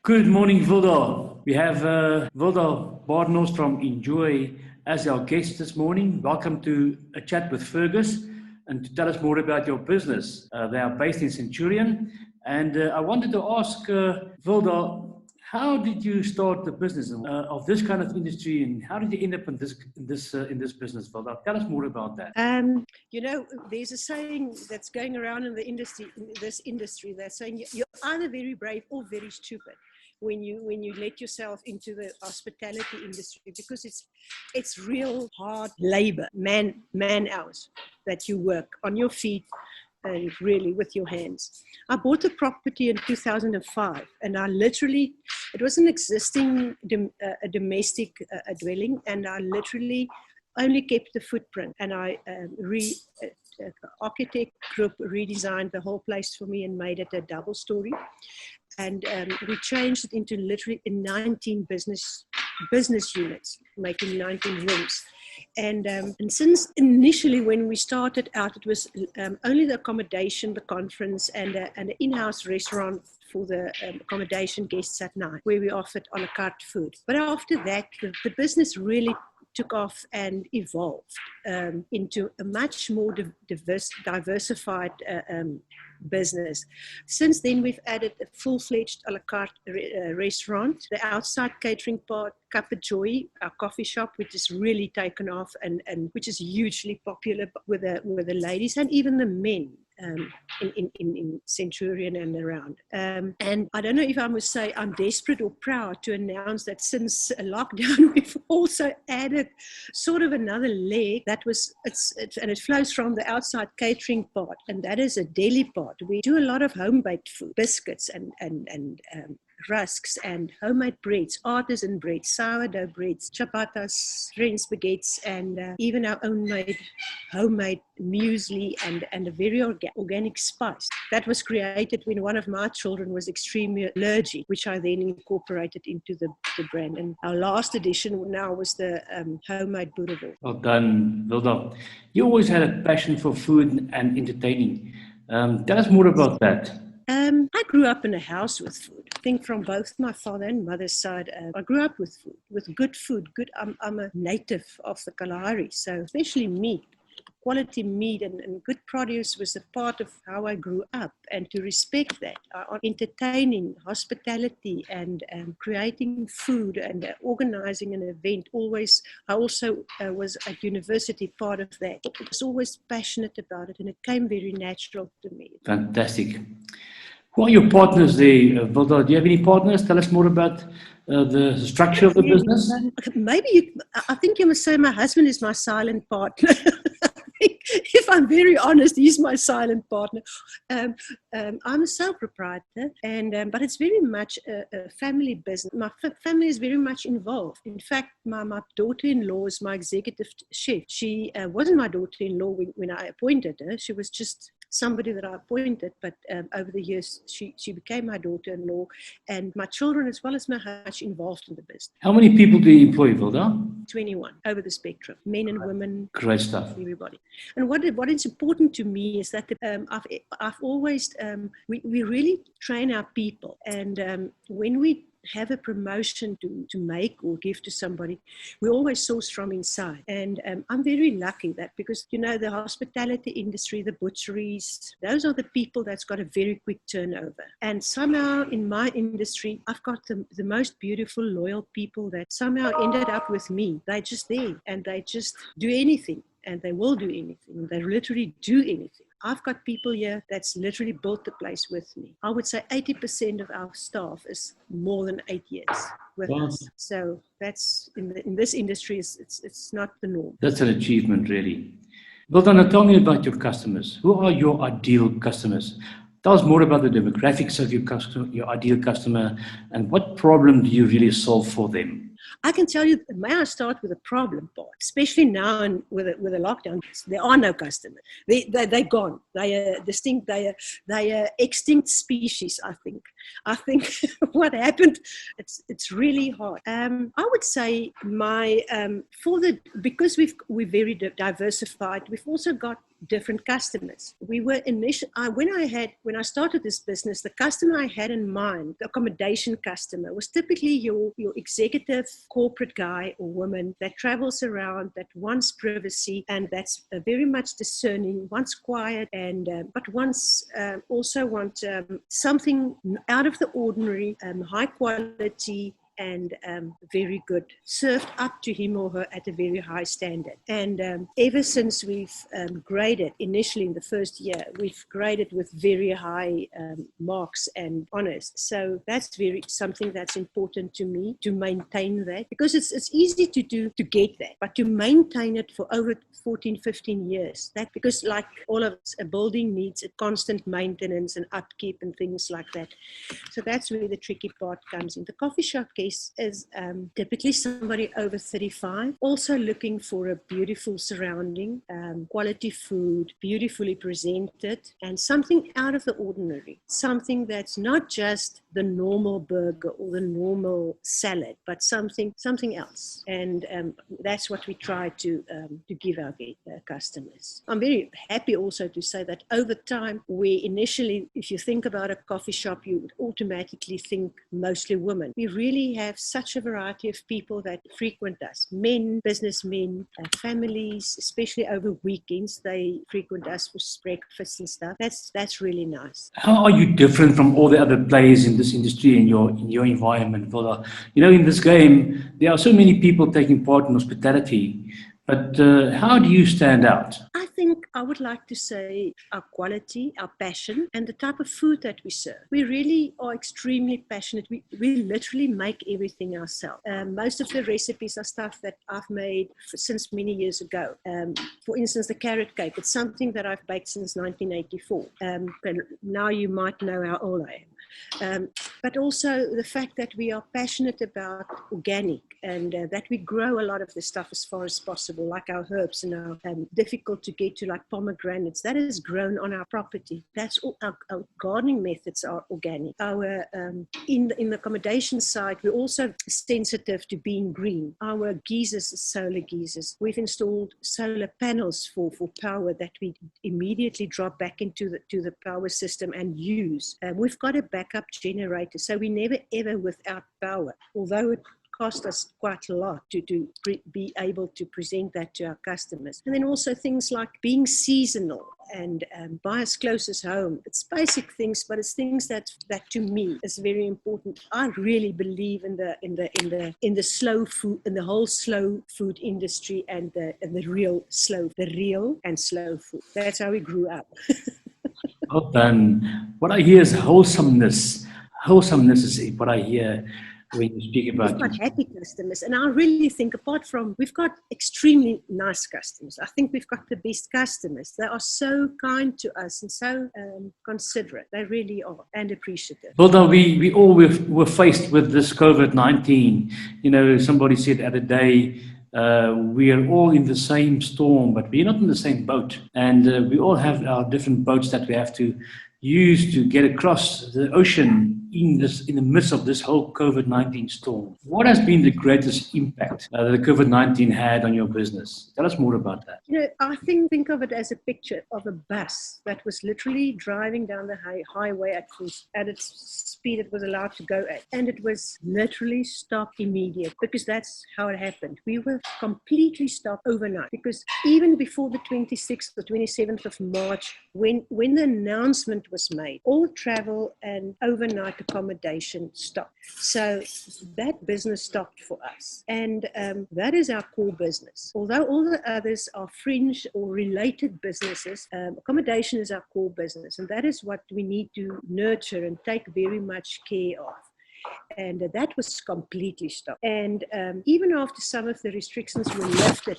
Good morning, Wilda. We have Wilda Badenhorst from InnJoy as our guest this morning. Welcome to a chat with Fergus and to tell us more about your business. They are based in Centurion. And I wanted to ask Wilda, how did you start the business of this kind of industry, and how did you end up in this business, Wilda? Tell us more about that. There's a saying that's going around in this industry. They're saying you're either very brave or very stupid when you let yourself into the hospitality industry, because it's real hard labor, man hours that you work on your feet and really with your hands. I bought a property in 2005, and it was an existing a domestic dwelling, and I literally only kept the footprint, and I architect group redesigned the whole place for me and made it a double story. And we changed it into literally 19 business units, making 19 rooms. And since initially when we started out, it was only the accommodation, the conference, and an in-house restaurant for the accommodation guests at night, where we offered a la carte food. But after that, the business really took off and evolved into a much more diversified business. Since then, we've added a full-fledged a la carte restaurant, the outside catering part, Cup of Joy, our coffee shop, which is really taken off and which is hugely popular with the ladies and even the men. In Centurion and around. And I don't know if I must say I'm desperate or proud to announce that since lockdown, we've also added sort of another leg and it flows from the outside catering part, and that is a deli part. We do a lot of home-baked food, biscuits and rusks and homemade breads, artisan breads, sourdough breads, chapatas, French baguettes, and even our own homemade muesli and a very organic spice. That was created when one of my children was extremely allergic, which I then incorporated into the brand. And our last edition now was the homemade boerewors. Well done, Wilda. You always had a passion for food and entertaining. Tell us more about that. I grew up in a house with food. I think from both my father and mother's side, I grew up with food, with good food. I'm a native of the Kalahari, so especially meat, quality meat and good produce was a part of how I grew up. And to respect that, entertaining, hospitality, and creating food and organizing an event. I also was at university part of that. I was always passionate about it, and it came very natural to me. Fantastic. Who are your partners there, Wilda? Do you have any partners? Tell us more about the structure of the business. I think you must say my husband is my silent partner. If I'm very honest, he's my silent partner. I'm a sole proprietor, but it's very much a family business. My family is very much involved. In fact, my daughter-in-law is my executive chef. She wasn't my daughter-in-law when I appointed her. She was just somebody that I appointed, but over the years, she became my daughter-in-law, and my children as well as my husband much involved in the business. How many people do you employ, Wilda? 21, over the spectrum, men and women. Great stuff. Everybody. And what is important to me is that I've always, we really train our people, and when we have a promotion to make or give to somebody, we always source from inside. And I'm very lucky that because, the hospitality industry, the butcheries, those are the people that's got a very quick turnover. And somehow in my industry, I've got the most beautiful, loyal people that somehow ended up with me. They're just there and they just do anything. And they will do anything. They literally do anything. I've got people here that's literally built the place with me. I would say 80% of our staff is more than 8 years with us. So that's in this industry, it's not the norm. That's an achievement, really. Wilda, now tell me about your customers. Who are your ideal customers? Tell us more about the demographics of your ideal customer, and what problem do you really solve for them? I can tell you, may I start with the problem part, especially now with the lockdown. There are no customers. They're gone. They are distinct. They are extinct species. I think what happened. It's really hard. I would say because we're very diversified. We've also got different customers. We were when I started this business, the customer I had in mind, the accommodation customer, was typically your executive corporate guy or woman that travels around, that wants privacy, and that's very much discerning, wants quiet, and but also wants something out of the ordinary, high quality, and very good, served up to him or her at a very high standard. And ever since we've graded, initially in the first year, we've graded with very high marks and honors. So that's something that's important to me, to maintain that, because it's easy to get that, but to maintain it for over 14, 15 years, because like all of us, a building needs a constant maintenance and upkeep and things like that. So that's where the tricky part comes in. The coffee shop case is typically somebody over 35, also looking for a beautiful surrounding, quality food, beautifully presented, and something out of the ordinary, something that's not just the normal burger or the normal salad, but something else. And that's what we try to give our customers. I'm very happy also to say that over time, we initially, if you think about a coffee shop, you would automatically think mostly women. We really have such a variety of people that frequent us. Men, businessmen, families, especially over weekends, they frequent us for breakfast and stuff. That's really nice. How are you different from all the other players in this industry, in your environment, Wilda? You know, in this game, there are so many people taking part in hospitality, but how do you stand out? I think I would like to say our quality, our passion, and the type of food that we serve. We really are extremely passionate. We literally make everything ourselves. Most of the recipes are stuff that I've made since many years ago. For instance, the carrot cake. It's something that I've baked since 1984. But now you might know how old I am. But also the fact that we are passionate about organic, and that we grow a lot of the stuff as far as possible, like our herbs and our difficult to get to, like pomegranates. That is grown on our property. That's all. Our gardening methods are organic. Our in the accommodation side, we're also sensitive to being green. Our geysers are solar geysers. We've installed solar panels for power that we immediately drop back into the power system and use. We've got a backup generator, so we never ever without power, although it cost us quite a lot to be able to present that to our customers. And then also things like being seasonal and buy as close as home. It's basic things, but it's things that to me is very important. I really believe in the slow food, in the whole slow food industry, and the real and slow food. That's how we grew up. Well done. What I hear is wholesomeness. Wholesomeness is what I hear when you speak about. We've got happy customers, and I really think, apart from, we've got extremely nice customers. I think we've got the best customers. They are so kind to us and so considerate. They really are, and appreciative. Wilda, we all were faced with this COVID-19. You know, somebody said the other day, we are all in the same storm, but we're not in the same boat. And we all have our different boats that we have to use to get across the ocean in the midst of this whole COVID-19 storm. What has been the greatest impact that the COVID-19 had on your business? Tell us more about that. You know, I think of it as a picture of a bus that was literally driving down the highway at its speed it was allowed to go at. And it was literally stopped immediately, because that's how it happened. We were completely stopped overnight, because even before the 26th or 27th of March, when the announcement was made, all travel and overnight accommodation stopped. So that business stopped for us. And that is our core business. Although all the others are fringe or related businesses, accommodation is our core business. And that is what we need to nurture and take very much care of. And that was completely stopped. And even after some of the restrictions were lifted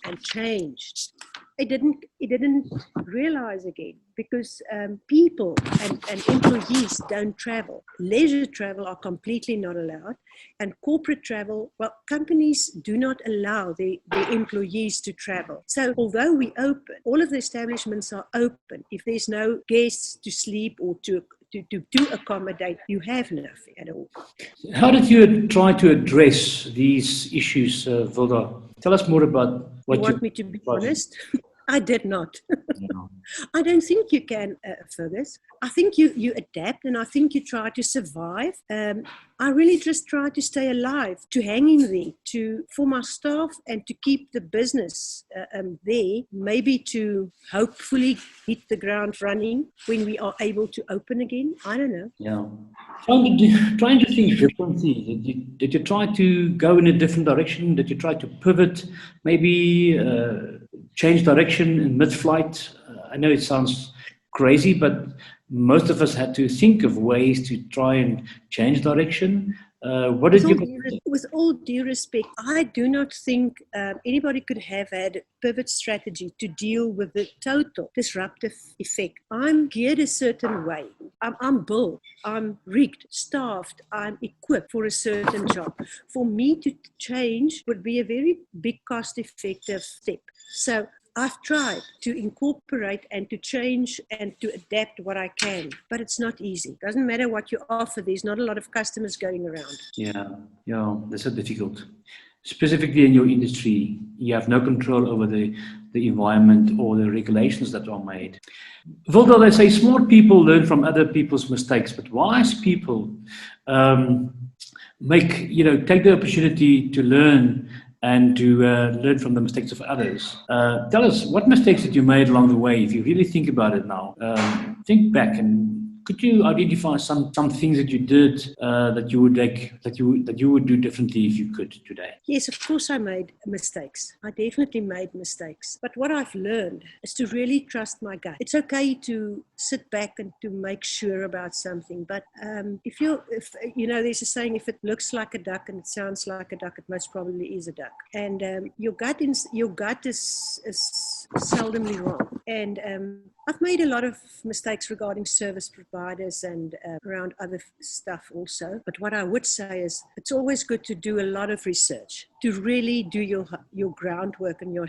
and changed, it didn't realize again, because people and employees don't travel. Leisure travel are completely not allowed, and corporate travel, well, companies do not allow their employees to travel. So although we open, all of the establishments are open. If there's no guests to sleep or to accommodate, you have nothing at all. How did you try to address these issues, Wilda? Tell us more about what you want me to be honest? I did not. Yeah. I don't think you can, Fergus. I think you adapt, and I think you try to survive. I really just try to stay alive, to hang in there, for my staff, and to keep the business there. Maybe to hopefully hit the ground running when we are able to open again. I don't know. Yeah. Trying to think differently. Did you try to go in a different direction? Did you try to pivot? Maybe change direction in mid-flight? I know it sounds crazy, but most of us had to think of ways to try and change direction. What did you? With all due respect, I do not think anybody could have had a pivot strategy to deal with the total disruptive effect. I'm geared a certain way. I'm built, I'm rigged, staffed, I'm equipped for a certain job. For me to change would be a very big cost-effective step. So I've tried to incorporate and to change and to adapt what I can, but it's not easy. Doesn't matter what you offer, there's not a lot of customers going around. Yeah, that's so difficult. Specifically in your industry, you have no control over the environment or the regulations that are made. Wilda, they say smart people learn from other people's mistakes, but wise people take the opportunity to learn and to learn from the mistakes of others. Tell us, what mistakes did you made along the way? If you really think about it now, think back, and could you identify some things that you did that you would do differently if you could today? Yes, of course I made mistakes. I definitely made mistakes. But what I've learned is to really trust my gut. It's okay to sit back and to make sure about something. But if there's a saying, if it looks like a duck and it sounds like a duck, it most probably is a duck. And your gut is seldomly wrong. And I've made a lot of mistakes regarding service providers and around other stuff also. But what I would say is it's always good to do a lot of research, to really do your groundwork and your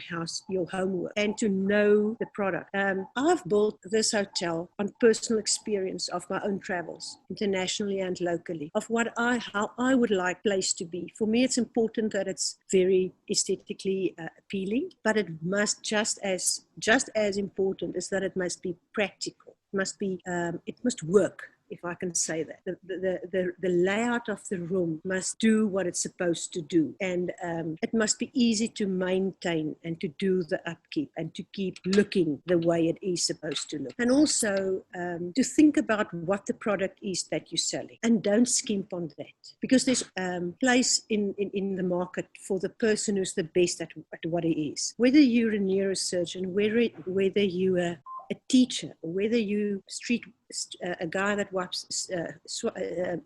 homework, and to know the product. I've built this hotel on personal experience of my own travels, internationally and locally, of how I would like place to be. For me, it's important that it's very aesthetically appealing, but it must just as important is that it must be practical. It must work, if I can say that. The layout of the room must do what it's supposed to do. And it must be easy to maintain and to do the upkeep and to keep looking the way it is supposed to look. And also to think about what the product is that you're selling. And don't skimp on that. Because there's place in the market for the person who's the best at what he is. Whether you're a neurosurgeon, whether you're a teacher, or whether you a guy that wipes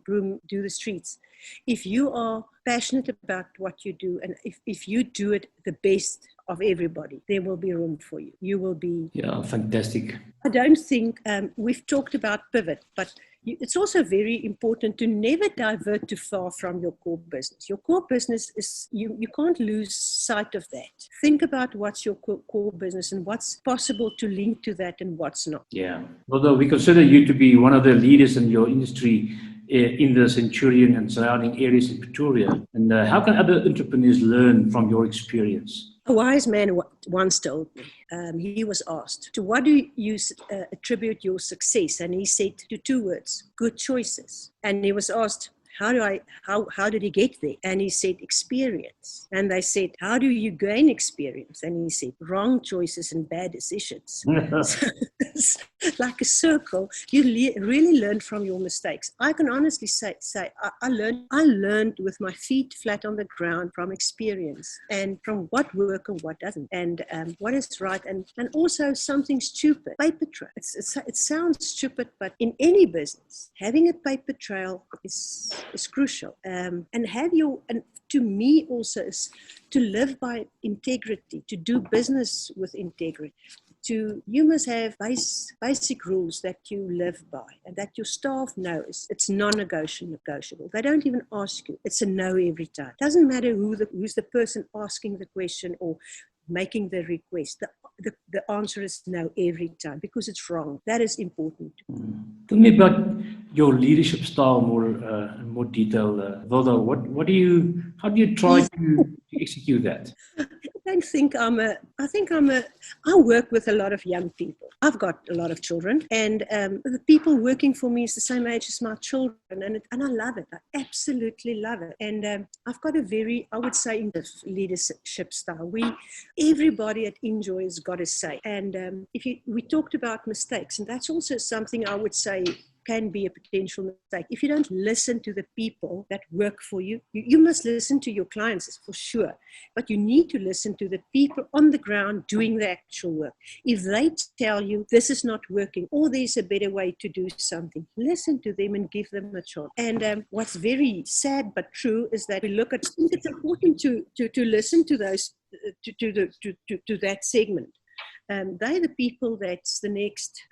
broom, do the streets. If you are passionate about what you do, and if you do it the best of everybody, there will be room for you. You will be... Yeah, fantastic. I don't think we've talked about pivot, but it's also very important to never divert too far from your core business. Your core business is, you can't lose sight of that. Think about what's your core business and what's possible to link to that and what's not. Yeah. Although we consider you to be one of the leaders in your industry in the Centurion and surrounding areas in Pretoria. And how can other entrepreneurs learn from your experience? A wise man once told me, he was asked, to what do you attribute your success? And he said to two words, good choices. And he was asked, how did he get there? And he said, experience. And they said, how do you gain experience? And he said, wrong choices and bad decisions. So it's like a circle. You really learn from your mistakes. I can honestly say I learned with my feet flat on the ground from experience and from what works and what doesn't, and what is right, and also something stupid. Paper trail. It sounds stupid, but in any business, having a paper trail is crucial. And to me also is to live by integrity, to do business with integrity. You must have basic rules that you live by and that your staff knows. It's non-negotiable. They don't even ask you. It's a no every time. It doesn't matter who's the person asking the question or making the request. The answer is no every time because it's wrong. That is important. Tell me about your leadership style in more detail, Wilda. How do you try to execute that? don't think I work with a lot of young people. I've got a lot of children, and the people working for me is the same age as my children, and I love it. I absolutely love it. And I've got a very, I would say, leadership style. Everybody at InnJoy has got a say. And we talked about mistakes, and that's also something I would say can be a potential mistake. If you don't listen to the people that work for you, you must listen to your clients for sure, but you need to listen to the people on the ground doing the actual work. If they tell you this is not working or there's a better way to do something, listen to them and give them a chance. And what's very sad but true is that we look at, I think it's important to listen to those, to that segment. They're the people that's the next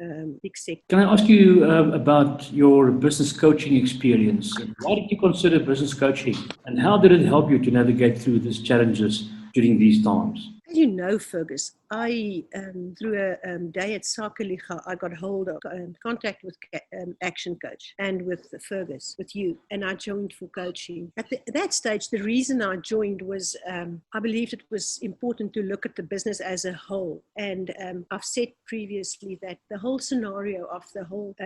big sector. Can I ask you about your business coaching experience? Why did you consider business coaching, and how did it help you to navigate through these challenges during these times? As you know, Fergus, I, through a day at Sakeliga, I got hold of contact with Action Coach and with Fergus, with you, and I joined for coaching. At that stage, the reason I joined was I believed it was important to look at the business as a whole. And I've said previously that the whole scenario of the whole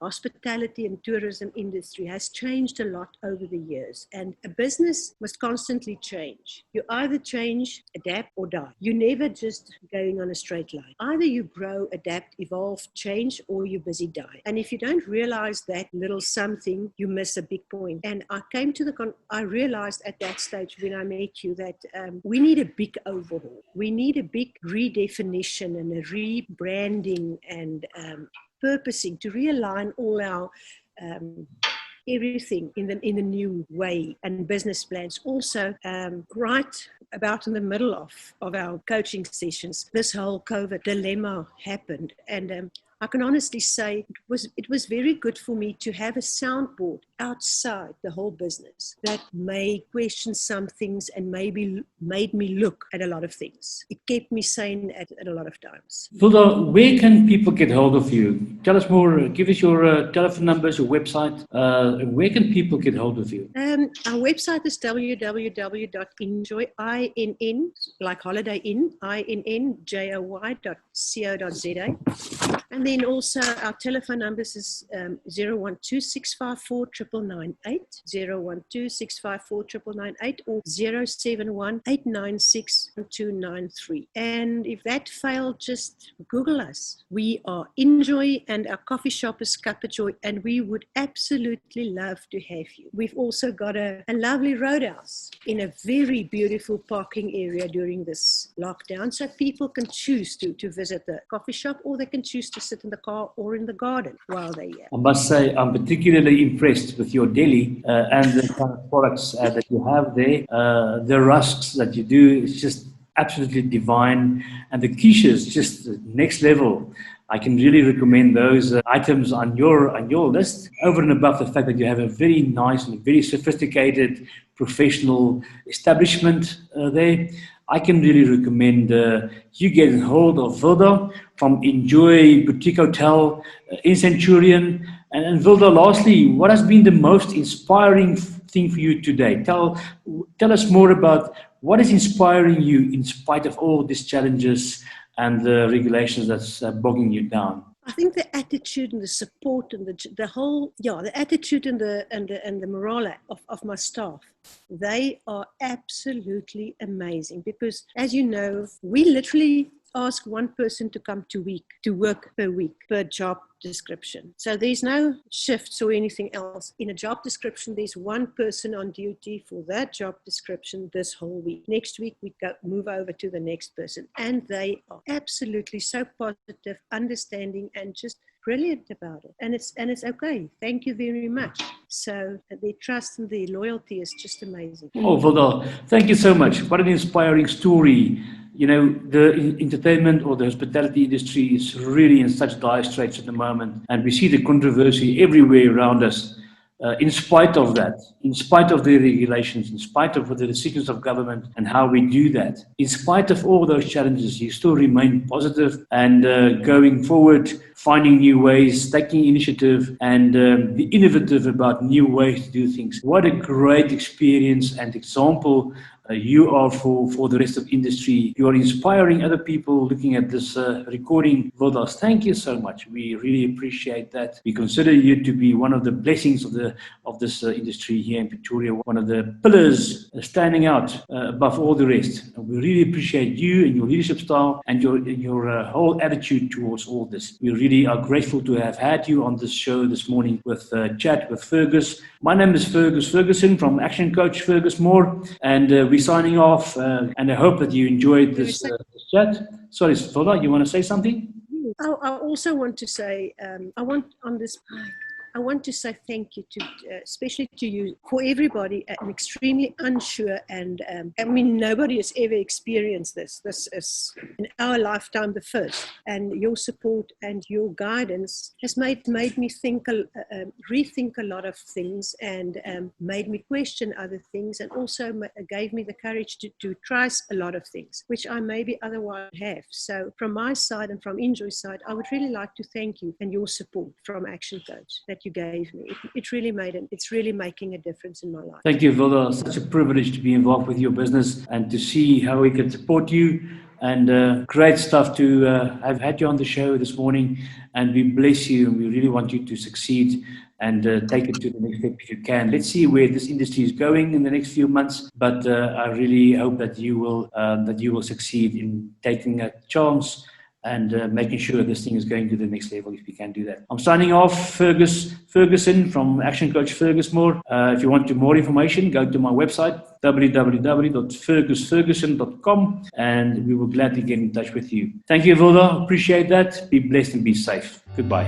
hospitality and tourism industry has changed a lot over the years. And a business must constantly change. You either change, adapt, or die. You're never just going on a straight line. Either you grow, adapt, evolve, change, or you busy die. And if you don't realize that little something, you miss a big point. And I came to I realized at that stage when I met you that we need a big overhaul. We need a big redefinition and a rebranding and purposing to realign all our everything in the new way, and business plans. Also, right about in the middle of our coaching sessions, this whole COVID dilemma happened, and I can honestly say it was very good for me to have a soundboard outside the whole business that may question some things and maybe made me look at a lot of things. It kept me sane at a lot of times. Wilda, where can people get hold of you? Tell us more, give us your telephone numbers, your website. Where can people get hold of you? Our website is www.innjoy, I-N-N, like holiday inn, INNJOY.co.za. And then also our telephone numbers is 012-654-9998, 012-654-9998, or 071-896-1293. And if that failed, just Google us. We are InnJoy, and our coffee shop is Cup of Joy, and we would absolutely love to have you. We've also got a lovely roadhouse in a very beautiful parking area during this lockdown, so people can choose to visit the coffee shop, or they can choose to sit in the car or in the garden while they're here. I must say, I'm particularly impressed with your deli and the kind of products that you have there. The rusks that you do is just absolutely divine, and the quiches just next level. I can really recommend those items on your list, over and above the fact that you have a very nice and very sophisticated professional establishment there. I can really recommend you getting hold of Wilda from InnJoy Boutique Hotel in Centurion. And Wilda, lastly, what has been the most inspiring thing for you today? Tell us more about what is inspiring you in spite of all these challenges and the regulations that's bogging you down. I think the attitude and the support and the whole, the attitude and the morale of my staff, they are absolutely amazing, because as you know, we literally ask one person to come to work per week, per job description. So there's no shifts or anything else. In a job description, there's one person on duty for that job description this whole week. Next week, we move over to the next person. And they are absolutely so positive, understanding, and just brilliant about it. And it's okay. Thank you very much. So their trust and their loyalty is just amazing. Oh, Wilda, thank you so much. What an inspiring story. You know, the entertainment or the hospitality industry is really in such dire straits at the moment. And we see the controversy everywhere around us. In spite of that, in spite of the regulations, in spite of the decisions of government and how we do that, in spite of all those challenges, you still remain positive and going forward, finding new ways, taking initiative, and be innovative about new ways to do things. What a great experience and example you are for the rest of industry. You are inspiring other people looking at this recording. Wilda, thank you so much. We really appreciate that. We consider you to be one of the blessings of this industry here in Pretoria, one of the pillars standing out above all the rest. We really appreciate you and your leadership style and your whole attitude towards all this. We really are grateful to have had you on this show this morning with Chat with Fergus. My name is Fergus Ferguson from Action Coach Fergus Moore, and we're signing off. And I hope that you enjoyed this chat. Sorry, Wilda, you want to say something? I also want to say, I want to say thank you to, especially to you, for everybody. I'm extremely unsure, and I mean, nobody has ever experienced this. This is in our lifetime the first, and your support and your guidance has made me think, rethink a lot of things, and made me question other things, and also gave me the courage to try a lot of things, which I maybe otherwise have. So from my side and from InnJoy's side, I would really like to thank you and your support from Action Coach that you gave me. It's really making a difference in my life. Thank you, Wilda. Such a privilege to be involved with your business and to see how we can support you. And great stuff to have had you on the show this morning. And we bless you, and we really want you to succeed and take it to the next step if you can. Let's see where this industry is going in the next few months. But I really hope that you will succeed in taking a chance and making sure this thing is going to the next level if we can do that. I'm signing off, Fergus Ferguson from Action Coach Fergus Moore. If you want more information, go to my website, www.fergusferguson.com, and we will gladly get in touch with you. Thank you, Wilda. Appreciate that. Be blessed and be safe. Goodbye.